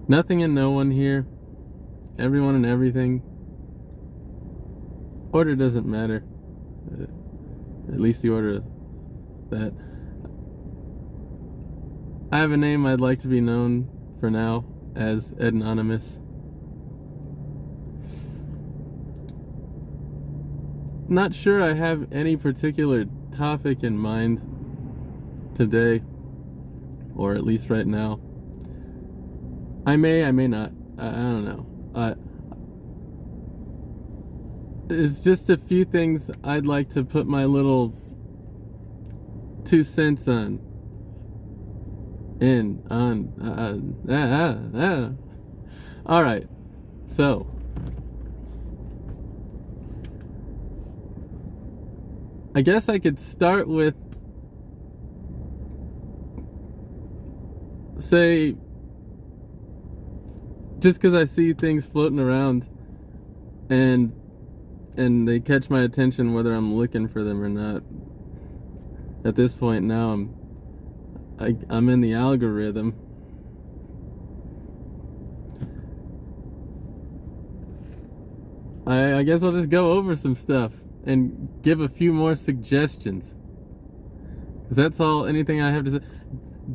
Nothing and no one here. Everyone and everything. Order doesn't matter. At least the order that. I have a name I'd like to be known for now as Anonymous. Not sure I have any particular topic in mind today, or at least right now. I may not. I don't know. It's just a few things I'd like to put my little 2 cents on. All right. So, I guess I could start with, say, just because I see things floating around and they catch my attention whether I'm looking for them or not. At this point now I'm in the algorithm. I guess I'll just go over some stuff and give a few more suggestions. 'Cause that's anything I have to say.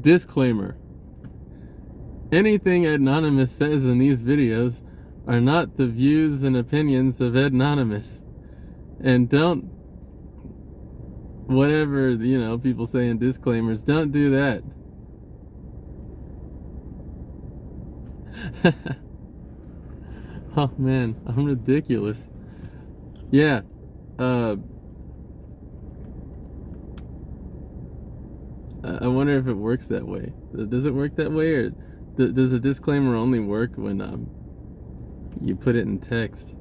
Disclaimer. Anything Anonymous says in these videos are not the views and opinions of Anonymous. And don't, whatever, people say in disclaimers, don't do that. Oh man, I'm ridiculous. Yeah. I wonder if it works that way. Does it work that way, or does a disclaimer only work when you put it in text?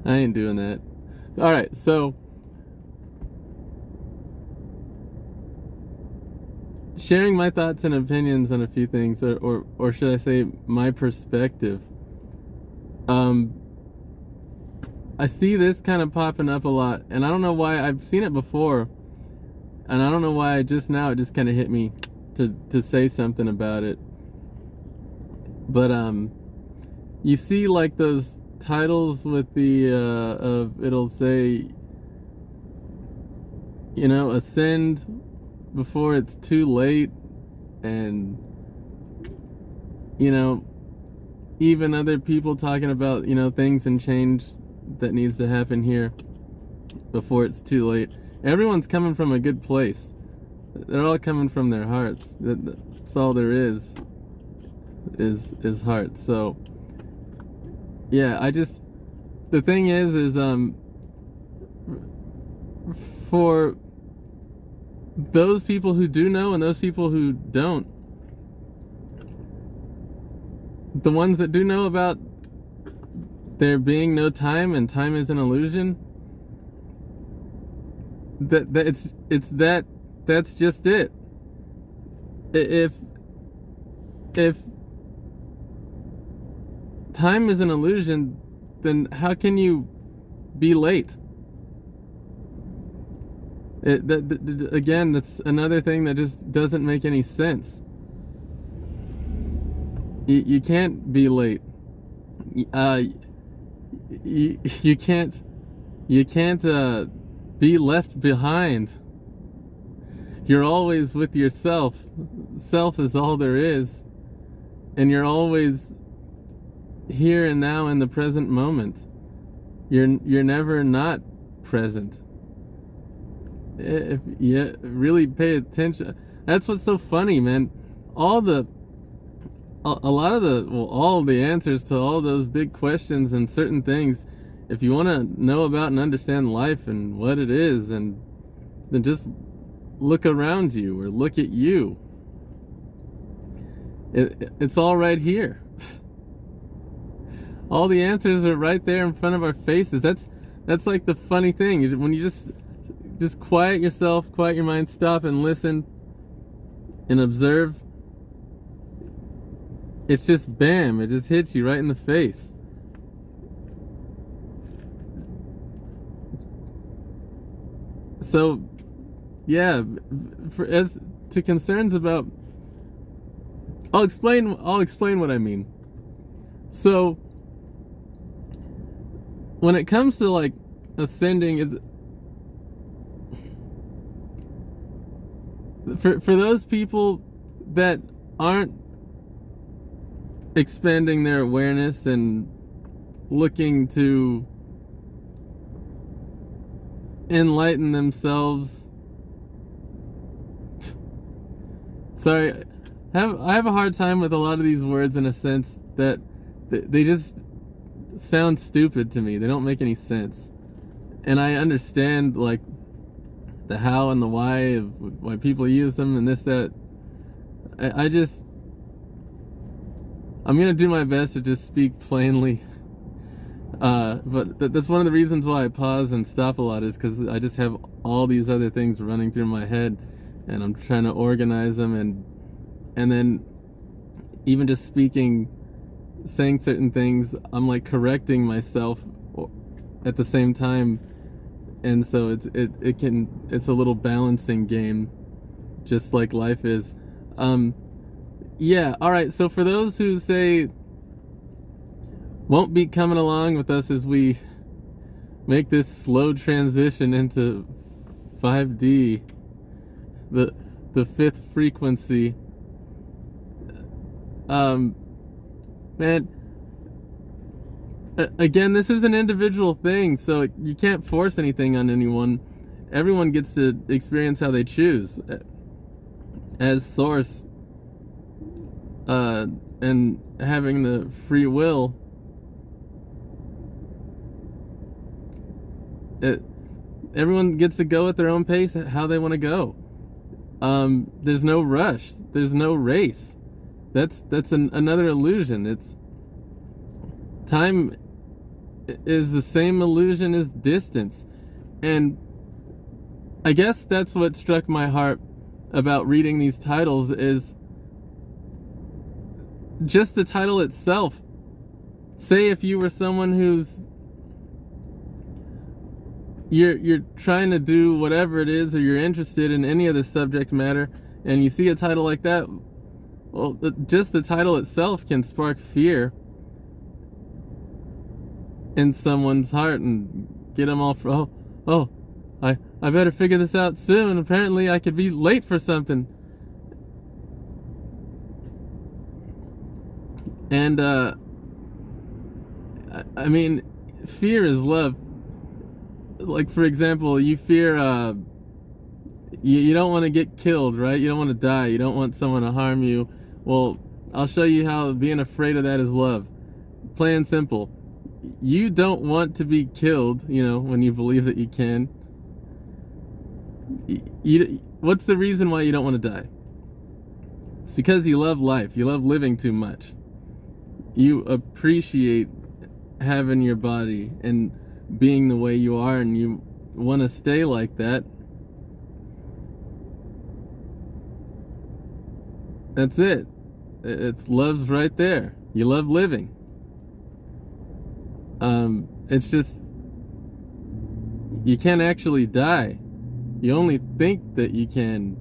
I ain't doing that. All right, so sharing my thoughts and opinions on a few things, or should I say my perspective. I see this kind of popping up a lot, and I don't know why. I've seen it before, and I don't know why just now it just kind of hit me to say something about it. But you see like those titles with the it'll say, ascend before it's too late, and even other people talking about things and change that needs to happen here before it's too late. Everyone's coming from a good place. They're all coming from their hearts. That's all there is heart. So yeah, the thing is for those people who do know and those people who don't, the ones that do know about there being no time and time is an illusion, that's just it. If time is an illusion, then how can you be late? Again, that's another thing that just doesn't make any sense. You can't be late. You can't be left behind. You're always with yourself. Self is all there is, and you're always here and now in the present moment. You're never not present. If you really pay attention, that's what's so funny, man. All the answers to all those big questions and certain things, if you want to know about and understand life and what it is, and then just look around you or look at you. It's all right here. All the answers are right there in front of our faces. That's like the funny thing. When you just quiet yourself, quiet your mind, stop and listen and observe, it's just bam, it just hits you right in the face. So yeah, as to concerns about I'll explain what I mean. So when it comes to like ascending, it's for those people that aren't expanding their awareness and looking to enlighten themselves. Sorry, I have a hard time with a lot of these words, in a sense that they just sound stupid to me. They don't make any sense. And I understand like the how and the why of why people use them and this, that. I'm gonna do my best to just speak plainly. But that's one of the reasons why I pause and stop a lot, is because I just have all these other things running through my head, and I'm trying to organize them, and then even just saying certain things, I'm like correcting myself at the same time, and so it's a little balancing game, just like life is. Yeah, all right. So for those who say won't be coming along with us as we make this slow transition into 5D, the fifth frequency, man, again, this is an individual thing, so you can't force anything on anyone. Everyone gets to experience how they choose as source, and having the free will. Everyone gets to go at their own pace, how they want to go. There's no rush. There's no race. That's another illusion. It's time is the same illusion as distance. And I guess that's what struck my heart about reading these titles, is just the title itself. Say if you were someone who's you're trying to do whatever it is, or you're interested in any of the subject matter, and you see a title like that, well, just the title itself can spark fear in someone's heart and get them all I better figure this out soon. Apparently I could be late for something. And I mean, fear is love. Like, for example, you fear you don't want to get killed, right? You don't want to die. You don't want someone to harm you. Well, I'll show you how being afraid of that is love. Plain and simple. You don't want to be killed, when you believe that you can. What's the reason why you don't want to die? It's because you love life. You love living too much. You appreciate having your body and being the way you are, and you want to stay like that. That's it. It's love's right there. You love living. It's just you can't actually die. You only think that you can,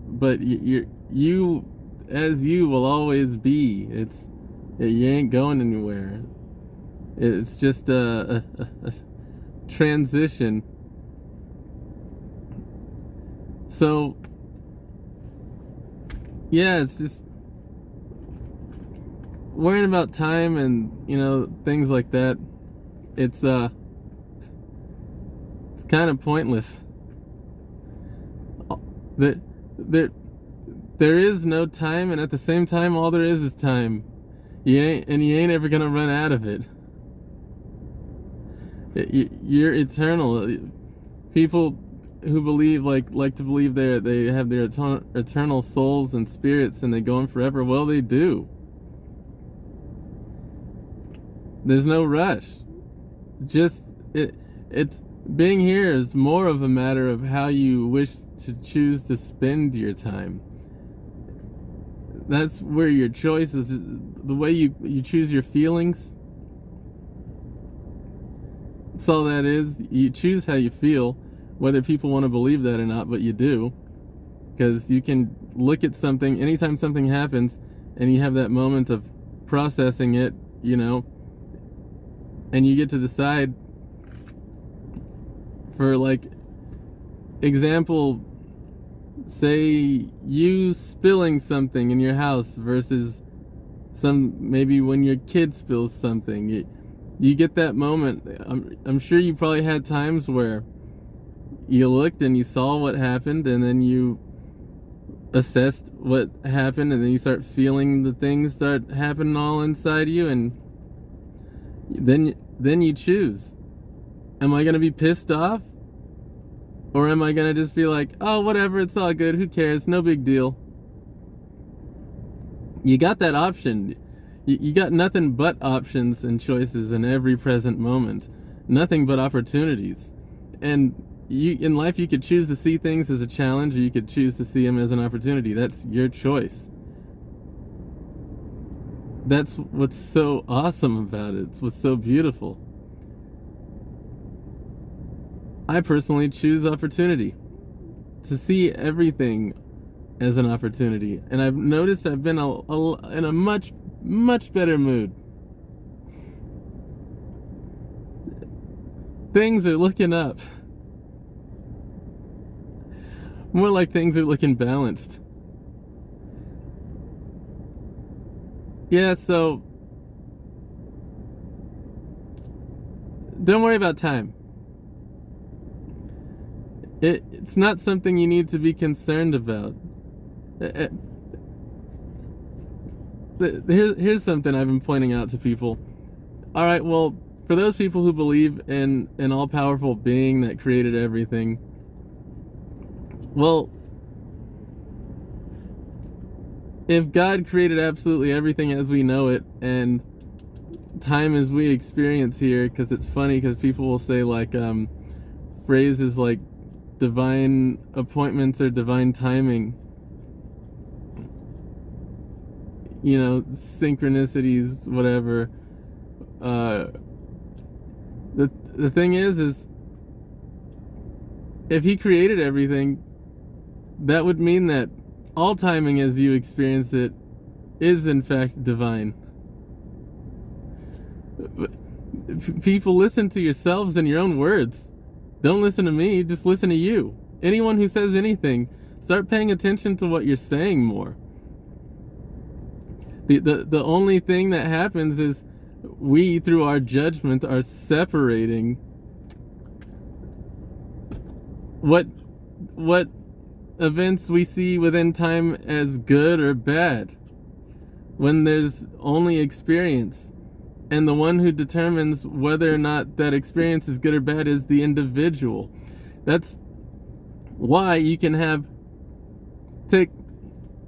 but you as you will always be. You ain't going anywhere. It's just a transition. So yeah, it's just worrying about time and things like that. It's kind of pointless. There is no time, and at the same time, all there is time. You ain't ever gonna run out of it. You're eternal. People who believe like to believe they have their eternal souls and spirits, and they go on forever. Well, they do. There's no rush. Just it's being here is more of a matter of how you wish to choose to spend your time. That's where your choice is. The way you choose your feelings. That's all that is. You choose how you feel, whether people want to believe that or not, but you do. Because you can look at something, anytime something happens, and you have that moment of processing it, and you get to decide, for like example, say you spilling something in your house versus maybe when your kid spills something. You get that moment. I'm sure you probably had times where you looked and you saw what happened, and then you assessed what happened, and then you start feeling the things start happening all inside you, and then you choose. Am I going to be pissed off? Or am I going to just be like, oh, whatever, it's all good, who cares, no big deal? You got that option. You got nothing but options and choices in every present moment. Nothing but opportunities. And in life, you could choose to see things as a challenge, or you could choose to see them as an opportunity. That's your choice. That's what's so awesome about it. It's what's so beautiful. I personally choose opportunity, to see everything as an opportunity. And I've noticed I've been in a much, much better mood. Things are looking up. More like things are looking balanced. Yeah, so don't worry about time. It's not something you need to be concerned about. Here's something I've been pointing out to people. All right, well, for those people who believe in an all-powerful being that created everything, well, if God created absolutely everything as we know it, and time as we experience here, because it's funny, because people will say like phrases like divine appointments or divine timing, synchronicities, whatever. The thing is if he created everything, that would mean that all timing as you experience it is in fact divine. People, listen to yourselves and your own words. Don't listen to me, just listen to you. Anyone who says anything, start paying attention to what you're saying more. The only thing that happens is we, through our judgment, are separating what events we see within time as good or bad, when there's only experience. And the one who determines whether or not that experience is good or bad is the individual. That's why you can take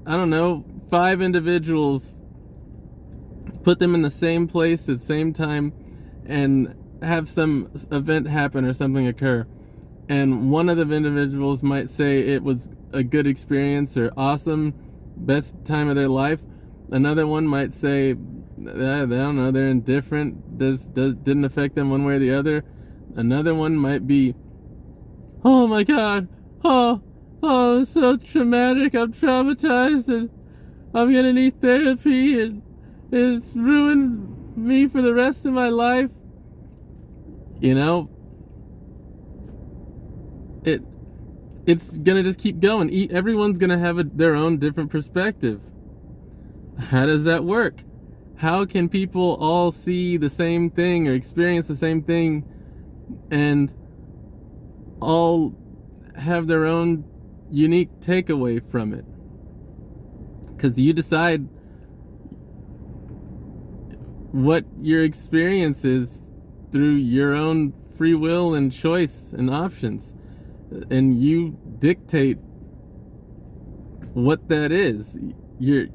5 individuals, put them in the same place at the same time, and have some event happen or something occur. And one of the individuals might say it was a good experience or awesome, best time of their life. Another one might say, I don't know, they're indifferent, didn't affect them one way or the other. Another one might be, oh my God, oh, it's so traumatic, I'm traumatized, and I'm gonna need therapy, and it's ruined me for the rest of my life. It's gonna just keep going. Everyone's gonna have their own different perspective. How does that work? How can people all see the same thing or experience the same thing and all have their own unique takeaway from it? Because you decide what your experience is through your own free will and choice and options. And you dictate what that is. You're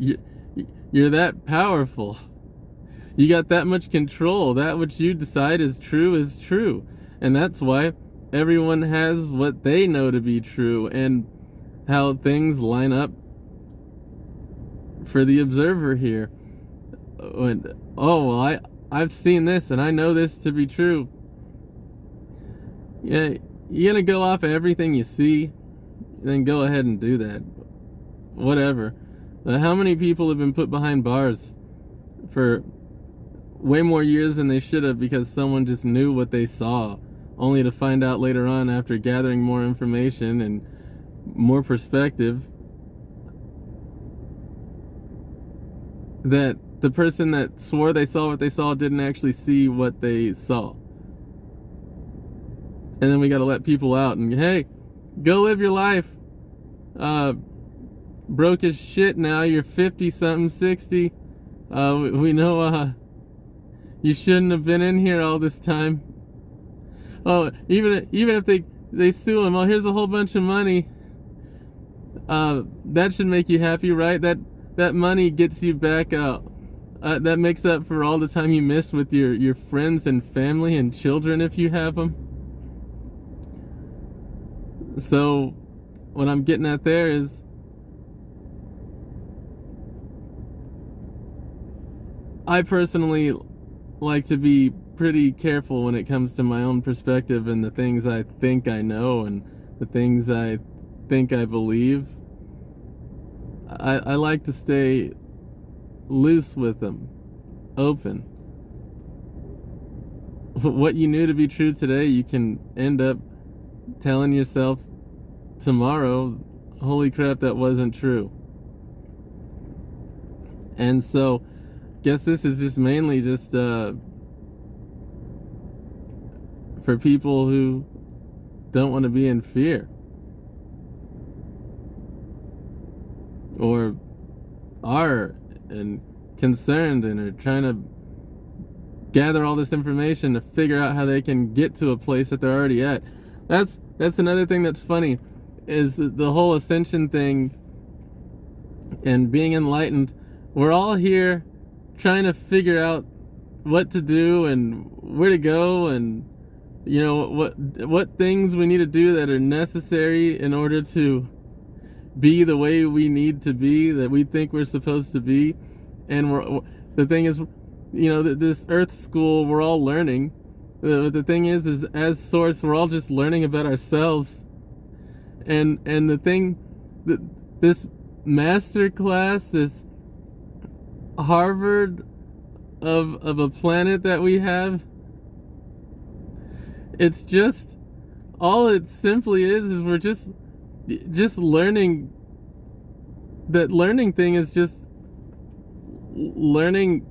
that powerful. You got that much control. That which you decide is true. And that's why everyone has what they know to be true and how things line up for the observer here. I've seen this and I know this to be true. Yeah, you're gonna go off of everything you see, then go ahead and do that. Whatever. How many people have been put behind bars for way more years than they should have because someone just knew what they saw, only to find out later on, after gathering more information and more perspective, that the person that swore they saw what they saw didn't actually see what they saw. And then we got to let people out and, hey, go live your life. Broke as shit now. You're 50 something, 60. We know you shouldn't have been in here all this time. Oh, even if they sue him, oh, here's a whole bunch of money. That should make you happy, right? That money gets you back out. That makes up for all the time you missed with your friends and family and children if you have them. So what I'm getting at there is, I personally like to be pretty careful when it comes to my own perspective and the things I think I know and the things I think I believe. I like to stay loose with them, open. What you knew to be true today, you can end up telling yourself tomorrow, holy crap, that wasn't true. And so, guess this is just mainly just for people who don't want to be in fear, or are and concerned and are trying to gather all this information to figure out how they can get to a place that they're already at. That's another thing that's funny, is the whole ascension thing and being enlightened. We're all here trying to figure out what to do and where to go, and you know what things we need to do that are necessary in order to be the way we need to be, that we think we're supposed to be. And the thing is, you know, this Earth school, we're all learning. The thing is as Source, we're all just learning about ourselves. And the thing, this master class, this Harvard of a planet that we have, it's just, all it simply is we're just learning. That learning thing is just learning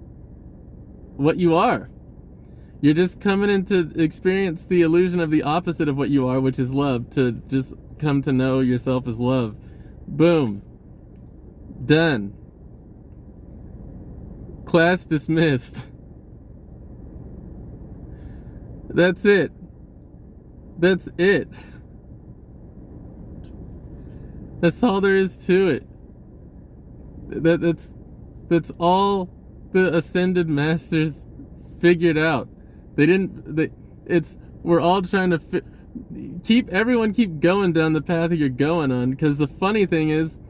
what you are. You're just coming in to experience the illusion of the opposite of what you are, which is love, to just come to know yourself as love. Boom. Done. Class dismissed. That's it. That's it. That's all there is to it. That's all the ascended masters figured out. We're all trying to keep going down the path you're going on, because the funny thing is,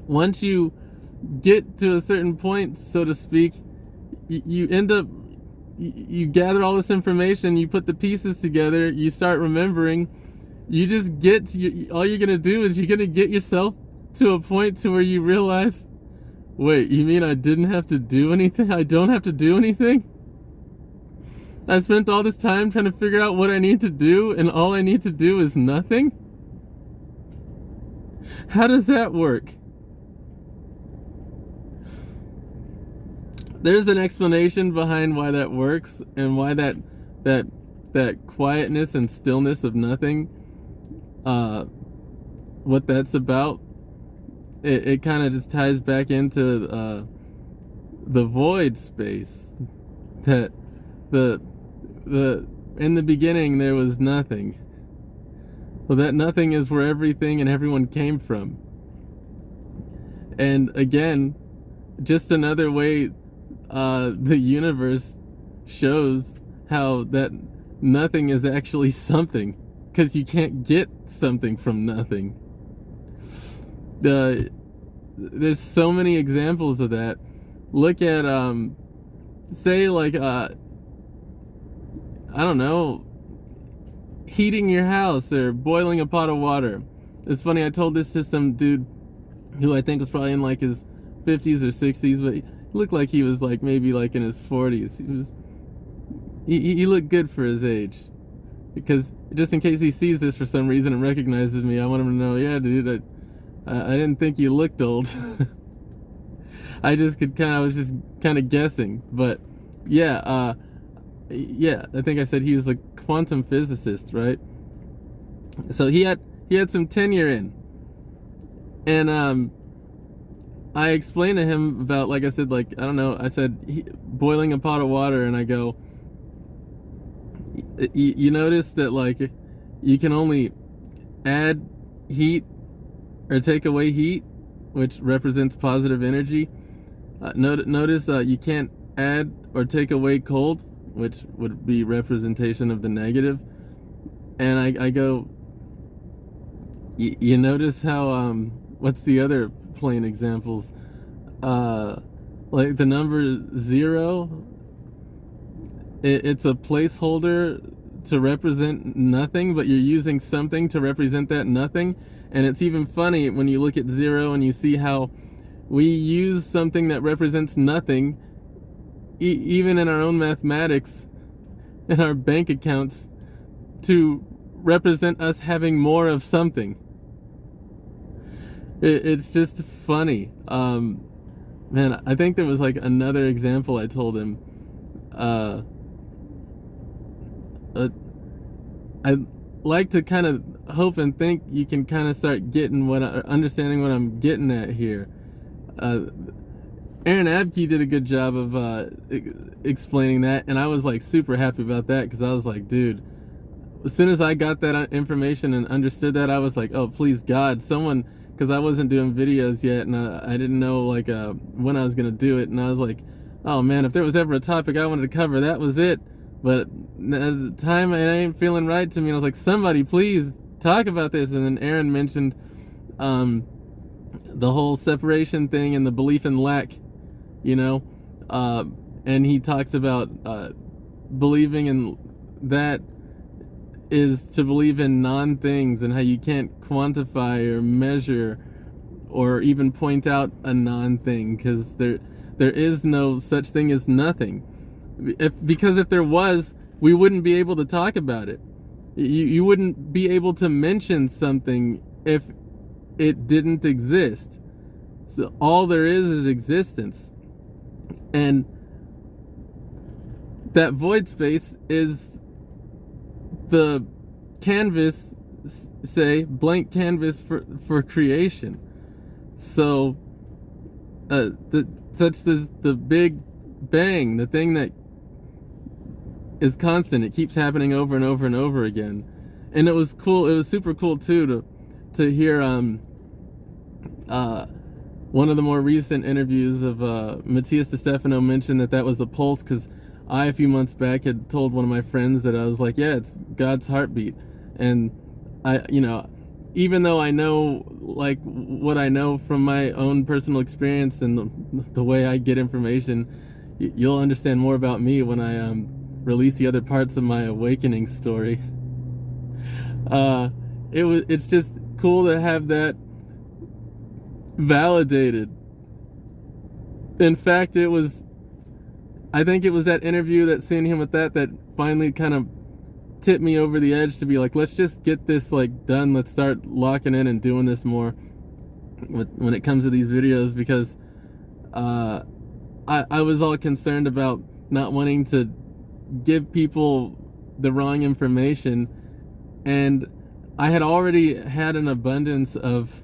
once you get to a certain point, so to speak, you end up, you gather all this information, you put the pieces together, you start remembering. You just all you're gonna do is you're gonna get yourself to a point to where you realize, wait, you mean I didn't have to do anything? I don't have to do anything? I spent all this time trying to figure out what I need to do, and all I need to do is nothing? How does that work? There's an explanation behind why that works, and why that quietness and stillness of nothing, what that's about. It kind of just ties back into the void space, that in the beginning there was nothing. Well, that nothing is where everything and everyone came from. And again, just another way the universe shows how that nothing is actually something, because you can't get something from nothing. There's so many examples of that. Look at say, like, I don't know, heating your house or boiling a pot of water. It's funny, I told this to some dude who I think was probably in like his 50s or 60s, but he looked like he was like maybe like in his 40s. He looked good for his age. Because just in case he sees this for some reason and recognizes me, I want him to know, yeah, dude, I didn't think you looked old. I was just kind of guessing. But yeah, I think I said he was a quantum physicist, right? So he had some tenure in, and I explained to him about, like I said, like, I don't know, I said boiling a pot of water, and I go, you notice that like you can only add heat or take away heat, which represents positive energy. Notice you can't add or take away cold, which would be representation of the negative. And I go, you notice how what's the other plain examples? Like the number 0, it's a placeholder to represent nothing, but you're using something to represent that nothing. And it's even funny when you look at 0 and you see how we use something that represents nothing, even in our own mathematics, in our bank accounts, to represent us having more of something. It's just funny. Man, I think there was like another example I told him. I like to kind of hope and think you can kind of start getting understanding what I'm getting at here. Aaron Abke did a good job of explaining that, and I was like super happy about that, because I was like, dude, as soon as I got that information and understood that, I was like, oh, please God, someone, because I wasn't doing videos yet, and I didn't know like when I was gonna do it, and I was like, oh man, if there was ever a topic I wanted to cover, that was it. But at the time, it ain't feeling right to me, and I was like, somebody please talk about this. And then Aaron mentioned the whole separation thing and the belief in lack, you know, and he talks about believing in that is to believe in non-things, and how you can't quantify or measure or even point out a non-thing, because there is no such thing as nothing. Because if there was, we wouldn't be able to talk about it. You wouldn't be able to mention something if it didn't exist. So all there is existence. And that void space is the canvas, say, blank canvas for creation. So such as the Big Bang, the thing that is constant, it keeps happening over and over and over again. And it was cool, it was super cool too to hear one of the more recent interviews of Matthias DeStefano mention that was a pulse, because I, a few months back, had told one of my friends that I was like, yeah, it's God's heartbeat. And I, you know, even though I know like what I know from my own personal experience and the way I get information, you'll understand more about me when I release the other parts of my awakening story. It's just cool to have that validated. In fact, I think it was that interview, that seeing him with that finally kind of tipped me over the edge to be like, let's just get this like done. Let's start locking in and doing this more when it comes to these videos, because I was all concerned about not wanting to give people the wrong information, and I had already had an abundance of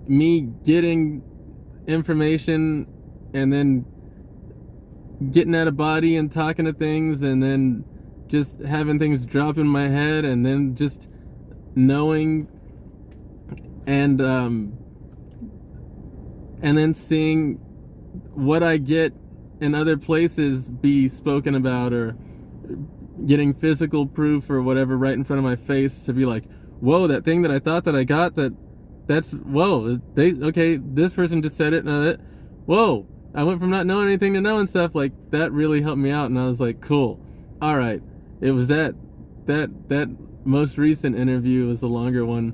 me getting information and then getting out of body and talking to things, and then just having things drop in my head, and then just knowing, and then seeing what I get in other places be spoken about, or getting physical proof or whatever right in front of my face, to be like, whoa, that thing that I thought that I got, that's whoa, okay, this person just said it, and whoa, I went from not knowing anything to knowing stuff. Like, that really helped me out, and I was like, cool, all right. It was that most recent interview was the longer one,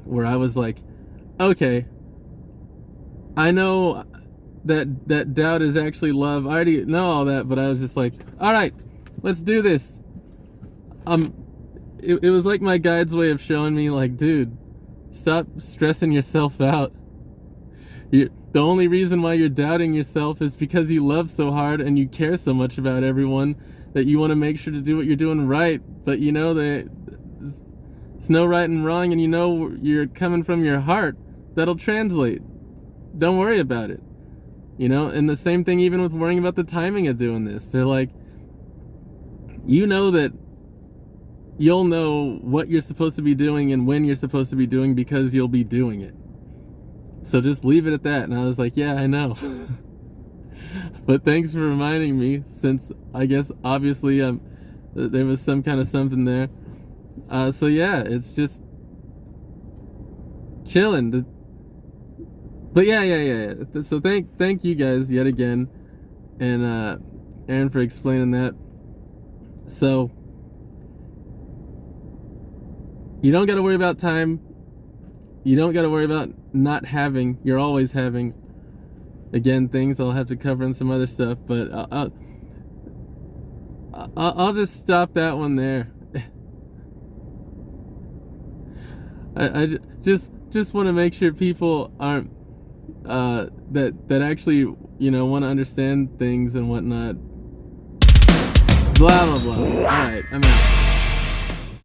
where I was like, okay, I know that doubt is actually love. I already know all that, but I was just like, all right, let's do this. It was like my guide's way of showing me, like, dude, stop stressing yourself out. The only reason why you're doubting yourself is because you love so hard and you care so much about everyone that you want to make sure to do what you're doing right. But you know that it's no right and wrong, and you know you're coming from your heart. That'll translate. Don't worry about it. You know, and the same thing even with worrying about the timing of doing this. They're like, you know that you'll know what you're supposed to be doing and when you're supposed to be doing because you'll be doing it. So just leave it at that. And I was like, yeah, I know. But thanks for reminding me, since I guess obviously there was some kind of something there. So yeah, it's just chilling. But yeah. So thank you guys yet again, and Aaron, for explaining that. So you don't got to worry about time. You don't got to worry about not having. You're always having. Again, things I'll have to cover in some other stuff, but I'll just stop that one there. I just want to make sure people aren't that actually, you know, want to understand things and whatnot. Blah blah blah. All right, I'm out.